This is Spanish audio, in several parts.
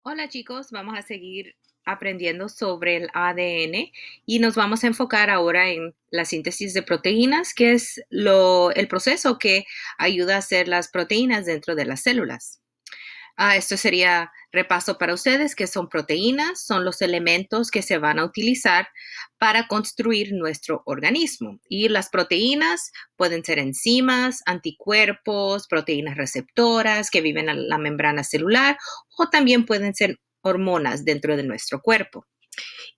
Hola chicos, vamos a seguir aprendiendo sobre el ADN y nos vamos a enfocar ahora en la síntesis de proteínas, que es el proceso que ayuda a hacer las proteínas dentro de las células. Esto sería repaso para ustedes, que son proteínas, son los elementos que se van a utilizar para construir nuestro organismo. Y las proteínas pueden ser enzimas, anticuerpos, proteínas receptoras que viven en la membrana celular o también pueden ser hormonas dentro de nuestro cuerpo.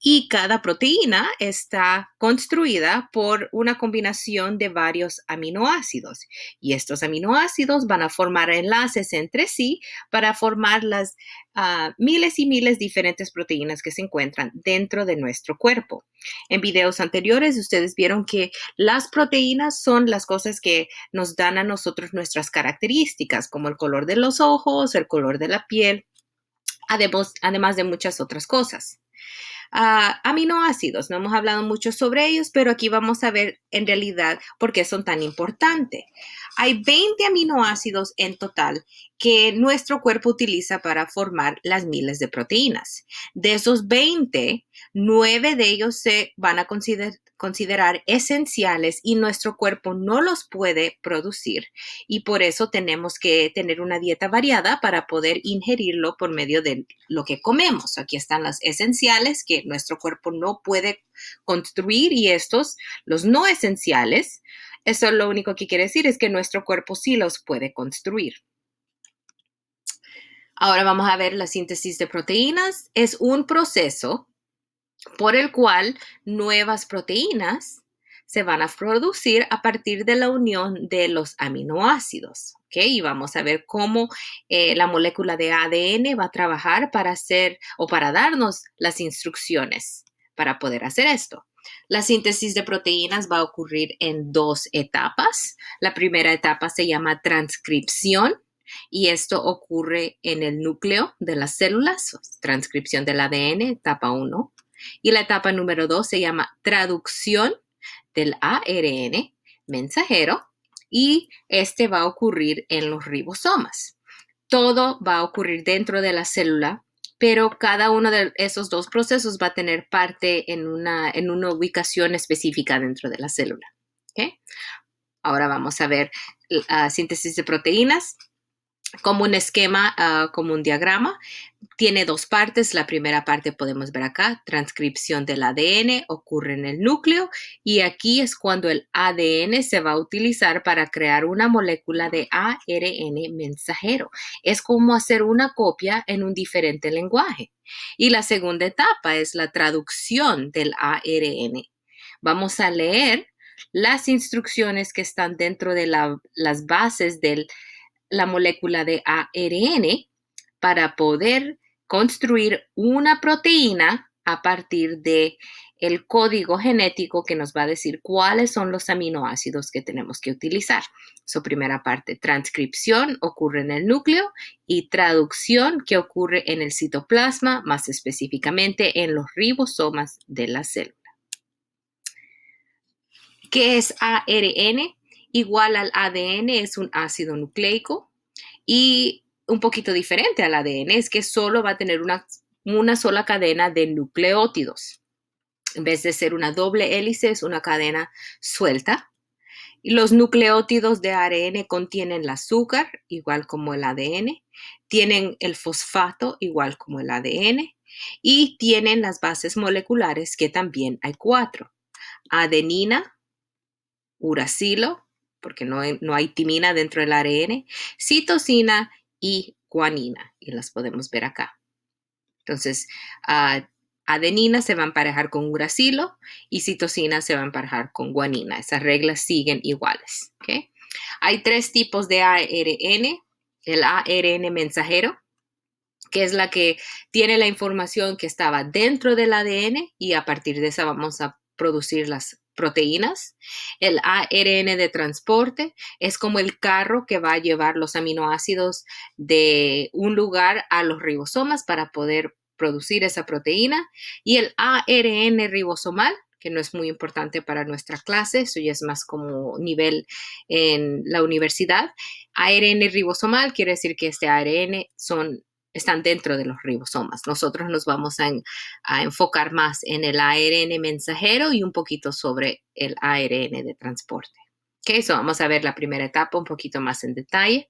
Y cada proteína está construida por una combinación de varios aminoácidos. Y estos aminoácidos van a formar enlaces entre sí para formar las miles y miles de diferentes proteínas que se encuentran dentro de nuestro cuerpo. En videos anteriores ustedes vieron que las proteínas son las cosas que nos dan a nosotros nuestras características, como el color de los ojos, el color de la piel, además de muchas otras cosas. Aminoácidos, no hemos hablado mucho sobre ellos, pero aquí vamos a ver en realidad por qué son tan importantes. Hay 20 aminoácidos en total que nuestro cuerpo utiliza para formar las miles de proteínas. De esos 20, 9 de ellos se van a considerar esenciales y nuestro cuerpo no los puede producir, y por eso tenemos que tener una dieta variada para poder ingerirlo por medio de lo que comemos. Aquí están las esenciales que nuestro cuerpo no puede construir, y estos, los no esenciales, eso lo único que quiere decir es que nuestro cuerpo sí los puede construir. Ahora vamos a ver la síntesis de proteínas. Es un proceso por el cual nuevas proteínas se van a producir a partir de la unión de los aminoácidos. ¿Okay? Y vamos a ver cómo la molécula de ADN va a trabajar para hacer o para darnos las instrucciones para poder hacer esto. La síntesis de proteínas va a ocurrir en dos etapas. La primera etapa se llama transcripción, y esto ocurre en el núcleo de las células, transcripción del ADN, etapa 1. Y la etapa número 2 se llama traducción del ARN mensajero, y este va a ocurrir en los ribosomas. Todo va a ocurrir dentro de la célula, pero cada uno de esos dos procesos va a tener parte en una ubicación específica dentro de la célula. ¿Okay? Ahora vamos a ver la síntesis de proteínas como un esquema, como un diagrama. Tiene dos partes. La primera parte podemos ver acá, transcripción del ADN, ocurre en el núcleo, y aquí es cuando el ADN se va a utilizar para crear una molécula de ARN mensajero. Es como hacer una copia en un diferente lenguaje. Y la segunda etapa es la traducción del ARN. Vamos a leer las instrucciones que están dentro de las bases de la molécula de ARN para poder construir una proteína a partir de el código genético que nos va a decir cuáles son los aminoácidos que tenemos que utilizar. Su primera parte, transcripción, ocurre en el núcleo, y traducción, que ocurre en el citoplasma, más específicamente en los ribosomas de la célula. ¿Qué es ARN? Igual al ADN, es un ácido nucleico, y un poquito diferente al ADN es que solo va a tener una sola cadena de nucleótidos. En vez de ser una doble hélice, es una cadena suelta. Y los nucleótidos de ARN contienen el azúcar, igual como el ADN, tienen el fosfato, igual como el ADN, y tienen las bases moleculares, que también hay 4. Adenina, uracilo, porque no hay timina dentro del ARN, citosina y guanina, y las podemos ver acá. Entonces, adenina se va a emparejar con uracilo y citosina se va a emparejar con guanina. Esas reglas siguen iguales. ¿Okay? Hay 3 tipos de ARN. El ARN mensajero, que es la que tiene la información que estaba dentro del ADN, y a partir de esa vamos a producir las proteínas. El ARN de transporte es como el carro que va a llevar los aminoácidos de un lugar a los ribosomas para poder producir esa proteína. Y el ARN ribosomal, que no es muy importante para nuestra clase, eso ya es más como nivel en la universidad. ARN ribosomal quiere decir que este ARN son están dentro de los ribosomas. Nosotros nos vamos a enfocar más en el ARN mensajero y un poquito sobre el ARN de transporte. Okay, so vamos a ver la primera etapa un poquito más en detalle.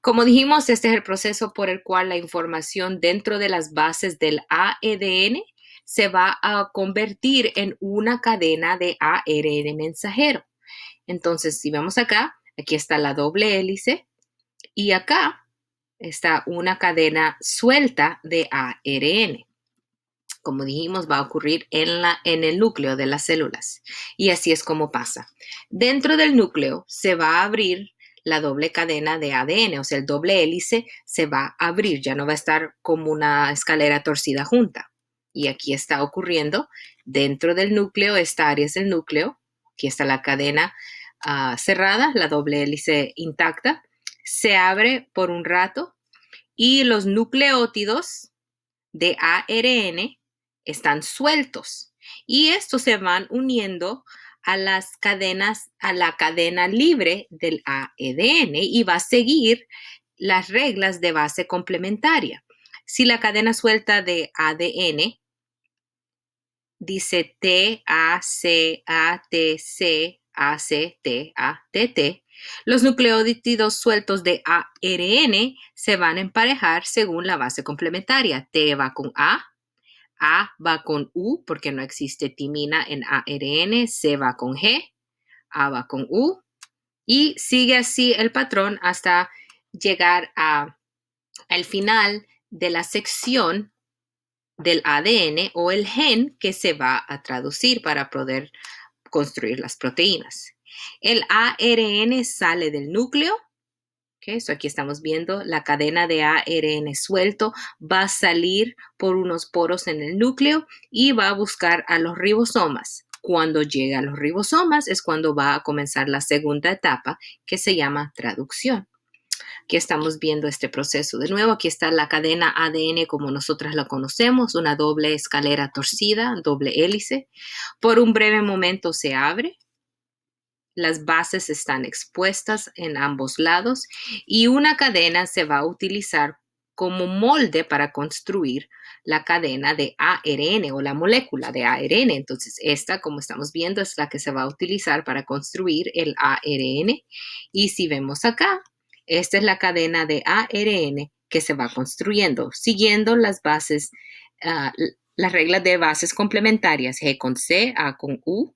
Como dijimos, este es el proceso por el cual la información dentro de las bases del ADN se va a convertir en una cadena de ARN mensajero. Entonces, si vemos acá, aquí está la doble hélice y acá está una cadena suelta de ARN. Como dijimos, va a ocurrir en el núcleo de las células. Y así es como pasa. Dentro del núcleo se va a abrir la doble cadena de ADN, o sea, el doble hélice se va a abrir, ya no va a estar como una escalera torcida junta. Y aquí está ocurriendo dentro del núcleo, esta área es el núcleo, aquí está la cadena cerrada, la doble hélice intacta, se abre por un rato y los nucleótidos de ARN están sueltos y estos se van uniendo a las cadenas, a la cadena libre del ADN y va a seguir las reglas de base complementaria. Si la cadena suelta de ADN dice T, A, C, A, T, C, A, C, T, A, T, T, los nucleótidos sueltos de ARN se van a emparejar según la base complementaria. T va con A va con U porque no existe timina en ARN, C va con G, A va con U y sigue así el patrón hasta llegar al final de la sección del ADN o el gen que se va a traducir para poder construir las proteínas. El ARN sale del núcleo. Okay, so aquí estamos viendo la cadena de ARN suelto, va a salir por unos poros en el núcleo y va a buscar a los ribosomas. Cuando llega a los ribosomas es cuando va a comenzar la segunda etapa que se llama traducción. Aquí estamos viendo este proceso. De nuevo, aquí está la cadena ADN como nosotras la conocemos, una doble escalera torcida, doble hélice. Por un breve momento se abre. Las bases están expuestas en ambos lados y una cadena se va a utilizar como molde para construir la cadena de ARN o la molécula de ARN. Entonces, esta, como estamos viendo, es la que se va a utilizar para construir el ARN. Y si vemos acá, esta es la cadena de ARN que se va construyendo, siguiendo las bases, las reglas de bases complementarias, G con C, A con U,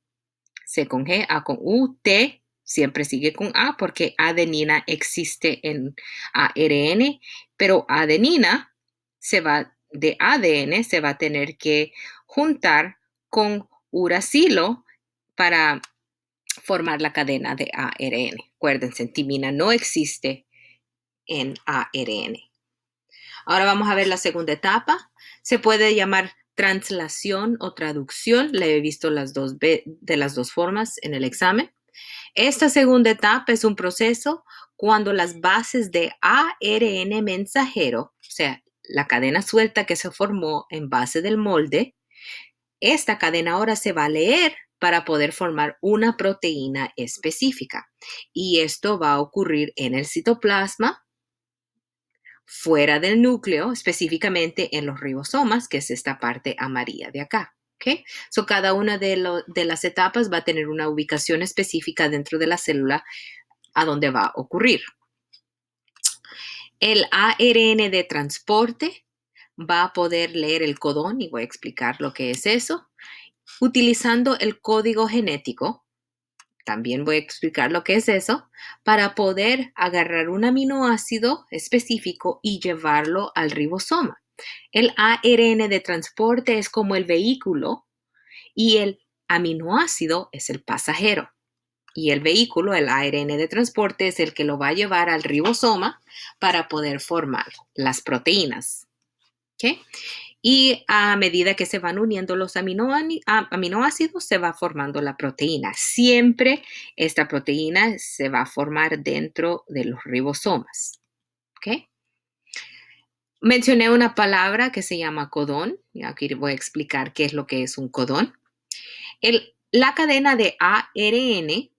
C con G, A con U, T siempre sigue con A porque adenina existe en ARN, pero adenina de ADN se va a tener que juntar con uracilo para formar la cadena de ARN. Acuérdense, timina no existe en ARN. Ahora vamos a ver la segunda etapa. Se puede llamar translación o traducción. Le he visto de las dos formas en el examen. Esta segunda etapa es un proceso cuando las bases de ARN mensajero, o sea, la cadena suelta que se formó en base del molde, esta cadena ahora se va a leer para poder formar una proteína específica. Y esto va a ocurrir en el citoplasma, fuera del núcleo, específicamente en los ribosomas, que es esta parte amarilla de acá. ¿Okay? So, cada una de las etapas va a tener una ubicación específica dentro de la célula a donde va a ocurrir. El ARN de transporte va a poder leer el codón, y voy a explicar lo que es eso, utilizando el código genético. También voy a explicar lo que es eso, para poder agarrar un aminoácido específico y llevarlo al ribosoma. El ARN de transporte es como el vehículo y el aminoácido es el pasajero. Y el vehículo, el ARN de transporte, es el que lo va a llevar al ribosoma para poder formar las proteínas. ¿Okay? Y a medida que se van uniendo los aminoácidos, se va formando la proteína. Siempre esta proteína se va a formar dentro de los ribosomas. ¿Okay? Mencioné una palabra que se llama codón. Y aquí voy a explicar qué es lo que es un codón. La cadena de ARN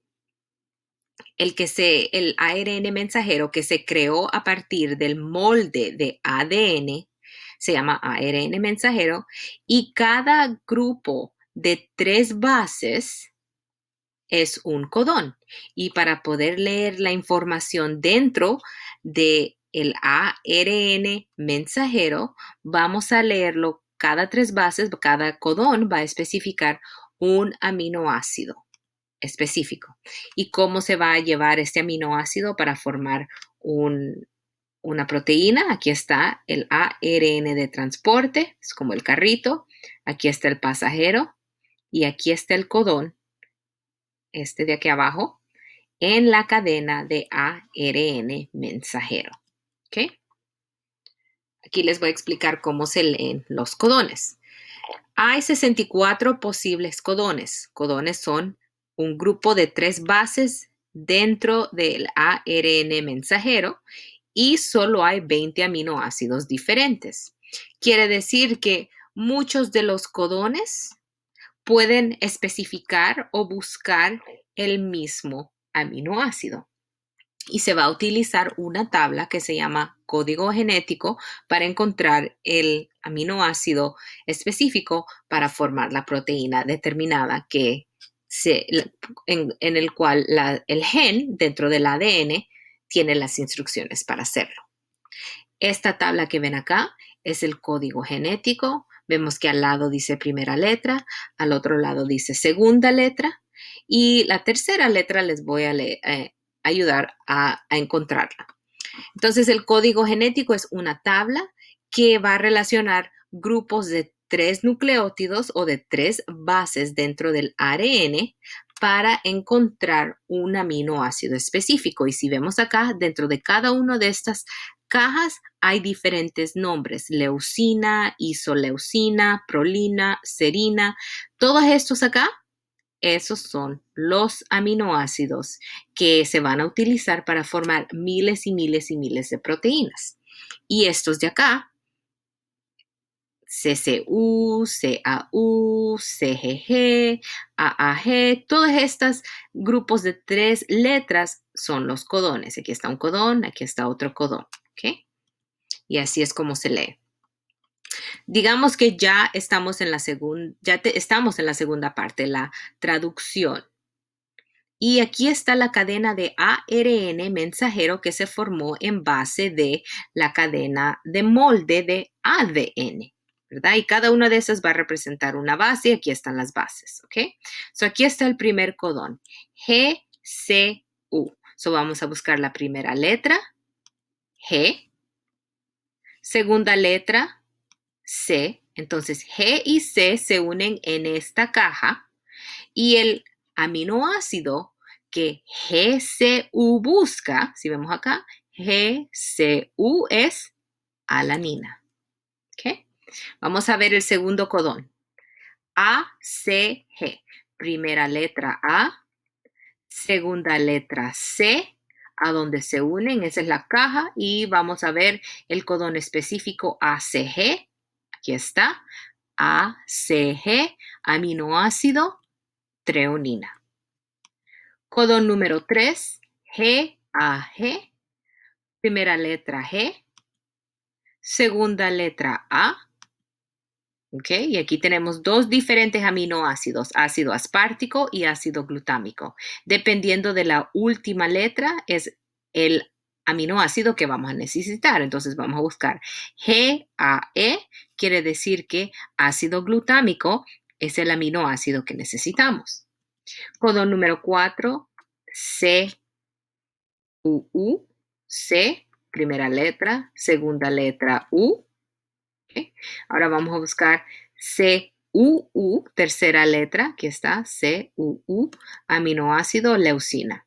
el ARN mensajero que se creó a partir del molde de ADN, se llama ARN mensajero, y cada grupo de 3 bases es un codón. Y para poder leer la información dentro del ARN mensajero, vamos a leerlo cada 3 bases, cada codón va a especificar un aminoácido específico. ¿Y cómo se va a llevar este aminoácido para formar una proteína? Aquí está el ARN de transporte, es como el carrito. Aquí está el pasajero y aquí está el codón, este de aquí abajo, en la cadena de ARN mensajero. ¿Ok? Aquí les voy a explicar cómo se leen los codones. Hay 64 posibles codones. Codones son un grupo de 3 bases dentro del ARN mensajero y solo hay 20 aminoácidos diferentes. Quiere decir que muchos de los codones pueden especificar o buscar el mismo aminoácido. Y se va a utilizar una tabla que se llama código genético para encontrar el aminoácido específico para formar la proteína determinada en el cual el gen dentro del ADN tiene las instrucciones para hacerlo. Esta tabla que ven acá es el código genético. Vemos que al lado dice primera letra, al otro lado dice segunda letra y la tercera letra les voy a ayudar a encontrarla. Entonces, el código genético es una tabla que va a relacionar grupos de 3 nucleótidos o de 3 bases dentro del ARN para encontrar un aminoácido específico. Y si vemos acá, dentro de cada una de estas cajas hay diferentes nombres: leucina, isoleucina, prolina, serina. Todos estos acá, esos son los aminoácidos que se van a utilizar para formar miles y miles y miles de proteínas. Y estos de acá, CCU, CAU, CGG, AAG, todos estos grupos de 3 letras son los codones. Aquí está un codón, aquí está otro codón, ¿ok? Y así es como se lee. Digamos que ya estamos en la segunda parte, la traducción. Y aquí está la cadena de ARN mensajero que se formó en base de la cadena de molde de ADN, ¿verdad? Y cada una de esas va a representar una base y aquí están las bases, ¿ok? So aquí está el primer codón, GCU. So vamos a buscar la primera letra, G, segunda letra, C. Entonces G y C se unen en esta caja y el aminoácido que GCU busca, si vemos acá, GCU es alanina. ¿Okay? Vamos a ver el segundo codón. ACG. Primera letra A, segunda letra C, a donde se unen, esa es la caja, y vamos a ver el codón específico ACG. Aquí está. ACG, aminoácido treonina. Codón número 3, GAG, primera letra G, segunda letra A, ¿ok? Y aquí tenemos 2 diferentes aminoácidos, ácido aspartico y ácido glutámico. Dependiendo de la última letra es el aminoácido que vamos a necesitar. Entonces vamos a buscar GAE, quiere decir que ácido glutámico es el aminoácido que necesitamos. Codón número 4, CUU, C, primera letra, segunda letra U. ¿Okay? Ahora vamos a buscar CUU, tercera letra, aquí está, CUU, aminoácido leucina.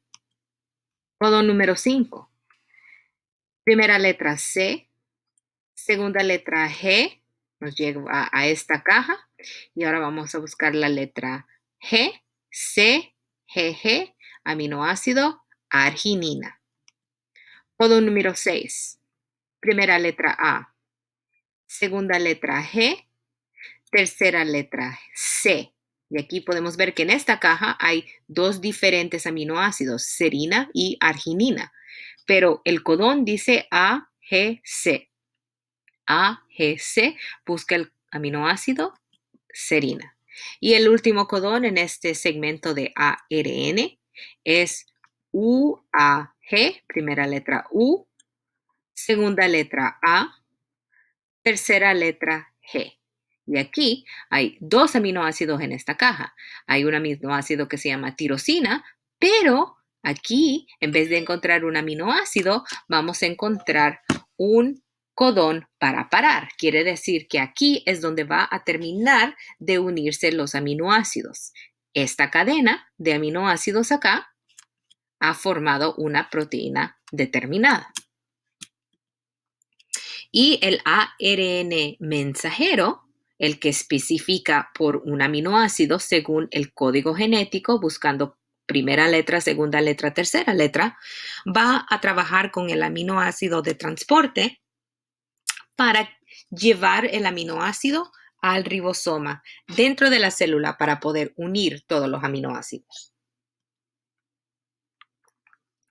Codón número 5, primera letra C, segunda letra G, nos lleva a esta caja. Y ahora vamos a buscar la letra G, C, GG, aminoácido arginina. Codón número 6, primera letra A, segunda letra G, tercera letra C, Y aquí podemos ver que en esta caja hay dos diferentes aminoácidos, serina y arginina. Pero el codón dice AGC. AGC busca el aminoácido serina. Y el último codón en este segmento de ARN es UAG, primera letra U, segunda letra A, tercera letra G. Y aquí hay dos aminoácidos en esta caja. Hay un aminoácido que se llama tirosina, pero aquí, en vez de encontrar un aminoácido, vamos a encontrar un codón para parar. Quiere decir que aquí es donde va a terminar de unirse los aminoácidos. Esta cadena de aminoácidos acá ha formado una proteína determinada. Y el ARN mensajero, el que especifica por un aminoácido según el código genético, buscando primera letra, segunda letra, tercera letra, va a trabajar con el aminoácido de transporte para llevar el aminoácido al ribosoma dentro de la célula para poder unir todos los aminoácidos.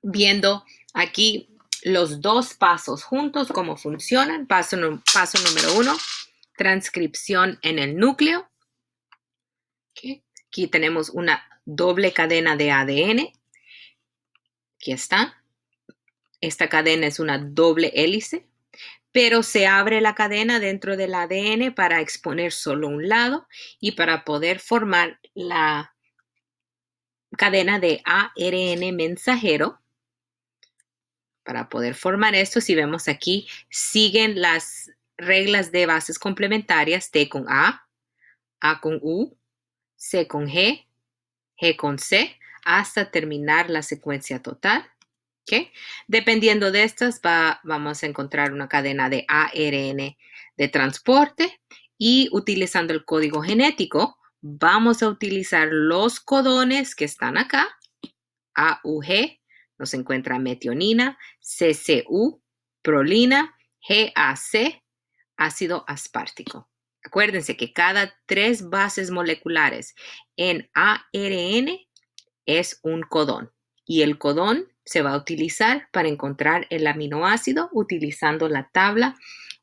Viendo aquí los dos pasos juntos, cómo funcionan. Paso número 1, transcripción en el núcleo. Okay. Aquí tenemos una doble cadena de ADN. Aquí está. Esta cadena es una doble hélice, pero se abre la cadena dentro del ADN para exponer solo un lado y para poder formar la cadena de ARN mensajero. Para poder formar esto, si vemos aquí, siguen las reglas de bases complementarias: T con A con U, C con G, G con C, hasta terminar la secuencia total. ¿Okay? Dependiendo de estas, vamos a encontrar una cadena de ARN de transporte, y utilizando el código genético, vamos a utilizar los codones que están acá. AUG nos encuentra metionina, CCU, prolina, GAC, ácido aspartico. Acuérdense que cada 3 bases moleculares en ARN es un codón, y el codón se va a utilizar para encontrar el aminoácido utilizando la tabla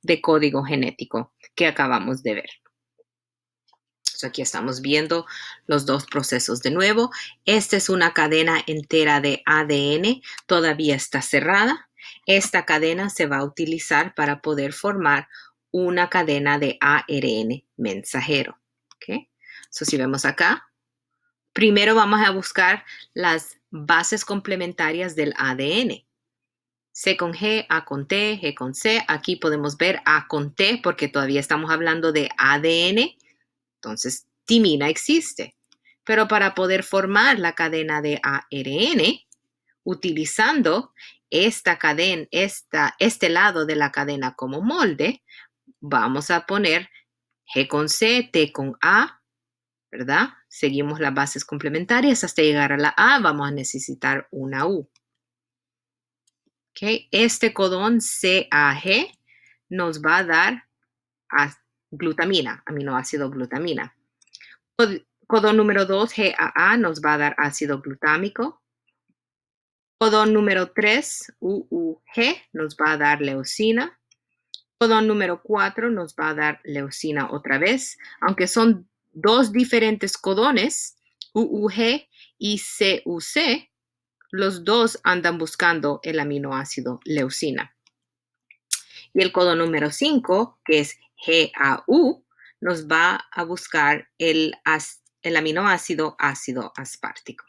de código genético que acabamos de ver. Aquí estamos viendo los dos procesos de nuevo. Esta es una cadena entera de ADN, todavía está cerrada. Esta cadena se va a utilizar para poder formar una cadena de ARN mensajero. ¿Okay? Si vemos acá, primero vamos a buscar las bases complementarias del ADN. C con G, A con T, G con C. Aquí podemos ver A con T porque todavía estamos hablando de ADN. Entonces, timina existe. Pero para poder formar la cadena de ARN, utilizando esta cadena, este lado de la cadena como molde, vamos a poner G con C, T con A, ¿verdad? Seguimos las bases complementarias hasta llegar a la A, vamos a necesitar una U. ¿Okay? Este codón CAG nos va a dar glutamina, aminoácido glutamina. Codón número 2, GAA, nos va a dar ácido glutámico. Codón número 3, UUG, nos va a dar leucina. Codón número 4 nos va a dar leucina otra vez, aunque son dos diferentes codones, UUG y CUC, los dos andan buscando el aminoácido leucina. Y el codón número 5, que es GAU, nos va a buscar el aminoácido ácido aspartico.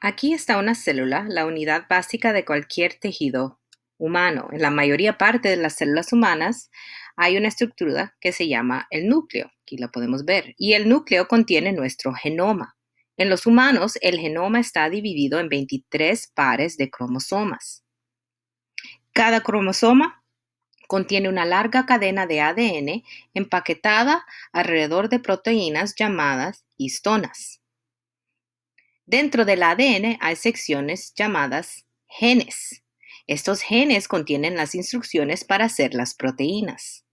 Aquí está una célula, la unidad básica de cualquier tejido humano. En la mayoría parte de las células humanas hay una estructura que se llama el núcleo. Aquí la podemos ver. Y el núcleo contiene nuestro genoma. En los humanos, el genoma está dividido en 23 pares de cromosomas. Cada cromosoma contiene una larga cadena de ADN empaquetada alrededor de proteínas llamadas histonas. Dentro del ADN hay secciones llamadas genes, Estos genes contienen las instrucciones para hacer las proteínas.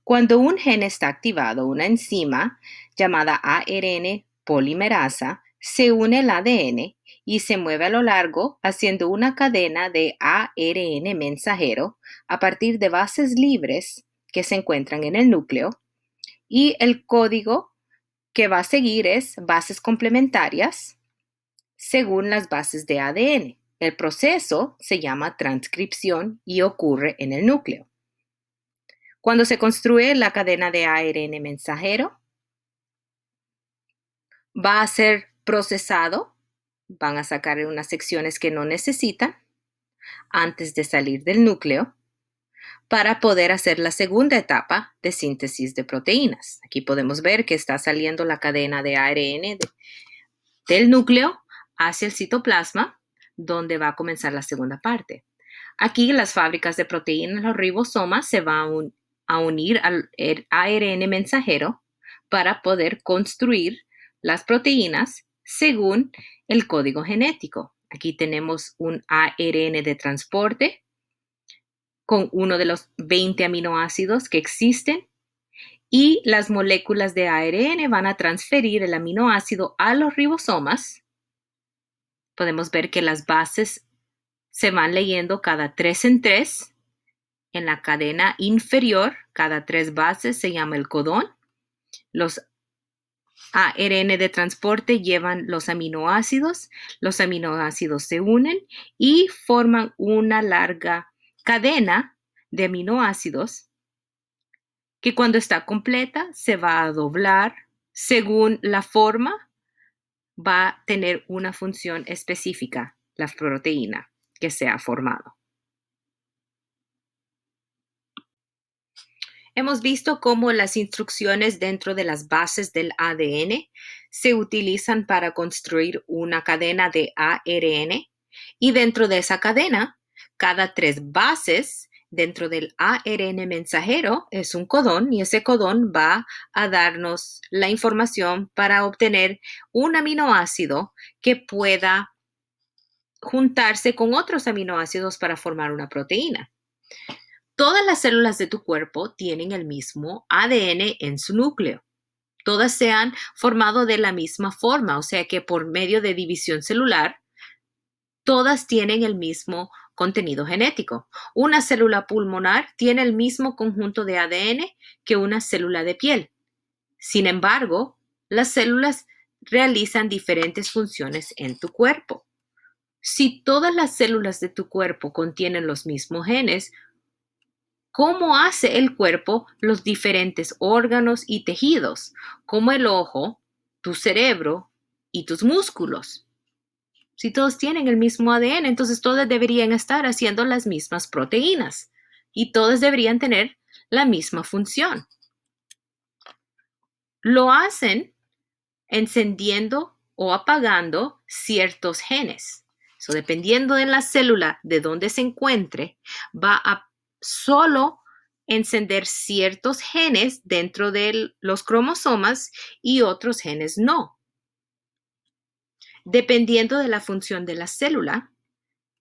Cuando un gen está activado, una enzima llamada ARN polimerasa se une al ADN y se mueve a lo largo haciendo una cadena de ARN mensajero a partir de bases libres que se encuentran en el núcleo, y el código que va a seguir es bases complementarias según las bases de ADN. El proceso se llama transcripción y ocurre en el núcleo. Cuando se construye la cadena de ARN mensajero, va a ser procesado, van a sacar unas secciones que no necesitan antes de salir del núcleo para poder hacer la segunda etapa de síntesis de proteínas. Aquí podemos ver que está saliendo la cadena de ARN del núcleo hacia el citoplasma, donde va a comenzar la segunda parte. Aquí las fábricas de proteínas, los ribosomas, se van a unir al ARN mensajero para poder construir las proteínas según el código genético. Aquí tenemos un ARN de transporte con uno de los 20 aminoácidos que existen, y las moléculas de ARN van a transferir el aminoácido a los ribosomas. Podemos ver que las bases se van leyendo cada 3 en 3. En la cadena inferior, cada 3 bases se llama el codón. Los ARN de transporte llevan los aminoácidos se unen y forman una larga cadena de aminoácidos que cuando está completa se va a doblar según la forma, va a tener una función específica, la proteína que se ha formado. Hemos visto cómo las instrucciones dentro de las bases del ADN se utilizan para construir una cadena de ARN, y dentro de esa cadena, cada 3 bases dentro del ARN mensajero es un codón, y ese codón va a darnos la información para obtener un aminoácido que pueda juntarse con otros aminoácidos para formar una proteína. Todas las células de tu cuerpo tienen el mismo ADN en su núcleo. Todas se han formado de la misma forma, o sea que por medio de división celular, todas tienen el mismo contenido genético. Una célula pulmonar tiene el mismo conjunto de ADN que una célula de piel. Sin embargo, las células realizan diferentes funciones en tu cuerpo. Si todas las células de tu cuerpo contienen los mismos genes, ¿cómo hace el cuerpo los diferentes órganos y tejidos, como el ojo, tu cerebro y tus músculos? Si todos tienen el mismo ADN, entonces todos deberían estar haciendo las mismas proteínas y todos deberían tener la misma función. Lo hacen encendiendo o apagando ciertos genes. Dependiendo de la célula de donde se encuentre, va a solo encender ciertos genes dentro de los cromosomas y otros genes no. Dependiendo de la función de la célula,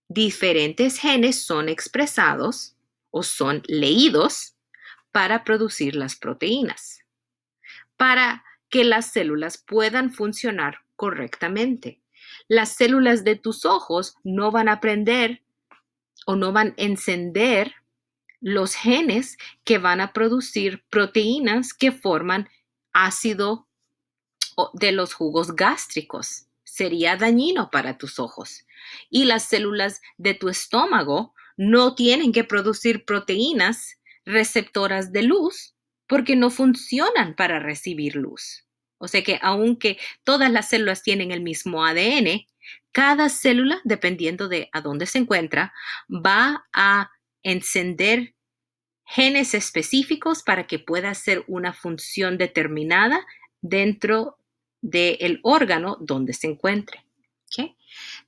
diferentes genes son expresados o son leídos para producir las proteínas, para que las células puedan funcionar correctamente. Las células de tus ojos no van a prender o no van a encender los genes que van a producir proteínas que forman ácido de los jugos gástricos. Sería dañino para tus ojos. Y las células de tu estómago no tienen que producir proteínas receptoras de luz porque no funcionan para recibir luz. O sea que aunque todas las células tienen el mismo ADN, cada célula, dependiendo de a dónde se encuentra, va a encender genes específicos para que pueda hacer una función determinada dentro del órgano donde se encuentre. ¿Okay?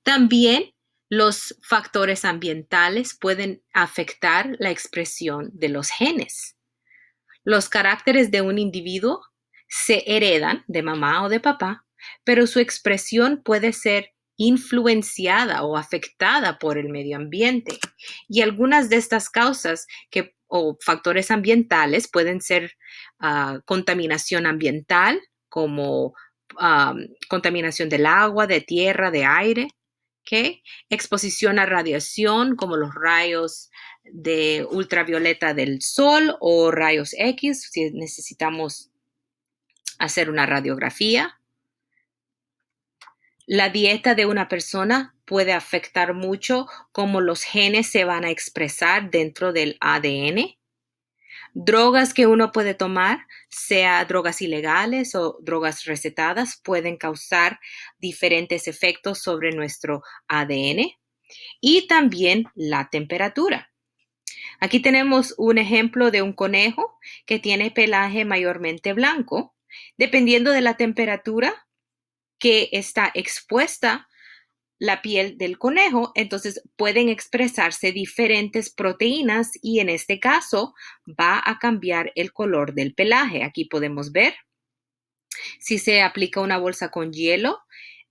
También los factores ambientales pueden afectar la expresión de los genes. Los caracteres de un individuo se heredan de mamá o de papá, pero su expresión puede ser influenciada o afectada por el medio ambiente. Y algunas de estas causas o factores ambientales pueden ser contaminación ambiental, como contaminación del agua, de tierra, de aire, ¿okay? Exposición a radiación, como los rayos de ultravioleta del sol o rayos X, si necesitamos hacer una radiografía. La dieta de una persona puede afectar mucho cómo los genes se van a expresar dentro del ADN. Drogas que uno puede tomar, sea drogas ilegales o drogas recetadas, pueden causar diferentes efectos sobre nuestro ADN. Y también la temperatura. Aquí tenemos un ejemplo de un conejo que tiene pelaje mayormente blanco. Dependiendo de la temperatura que está expuesta la piel del conejo, entonces pueden expresarse diferentes proteínas y en este caso va a cambiar el color del pelaje. Aquí podemos ver si se aplica una bolsa con hielo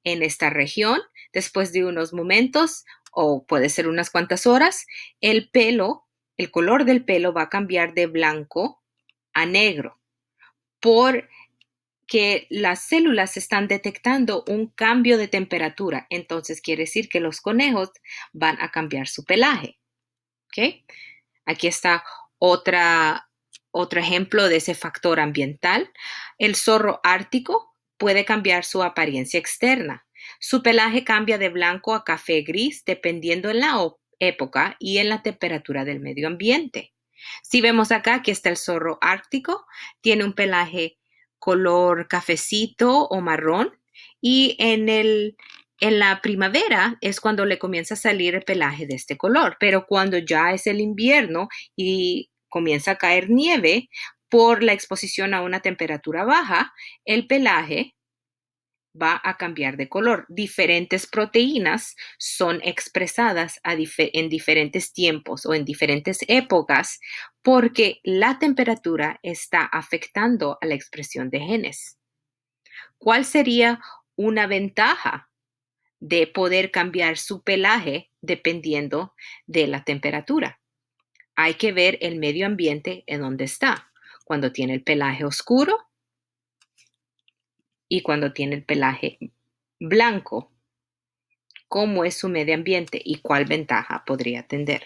en esta región, después de unos momentos o puede ser unas cuantas horas, el color del pelo va a cambiar de blanco a negro porque las células están detectando un cambio de temperatura. Entonces quiere decir que los conejos van a cambiar su pelaje. ¿Okay? Aquí está otro ejemplo de ese factor ambiental. El zorro ártico puede cambiar su apariencia externa. Su pelaje cambia de blanco a café gris dependiendo en la época y en la temperatura del medio ambiente. Si vemos acá que está el zorro ártico, tiene un pelaje color cafecito o marrón y en la primavera es cuando le comienza a salir el pelaje de este color, pero cuando ya es el invierno y comienza a caer nieve por la exposición a una temperatura baja, el pelaje va a cambiar de color. Diferentes proteínas son expresadas en diferentes tiempos o en diferentes épocas porque la temperatura está afectando a la expresión de genes. ¿Cuál sería una ventaja de poder cambiar su pelaje dependiendo de la temperatura? Hay que ver el medio ambiente en donde está. Cuando tiene el pelaje oscuro y cuando tiene el pelaje blanco, cómo es su medio ambiente y cuál ventaja podría tener.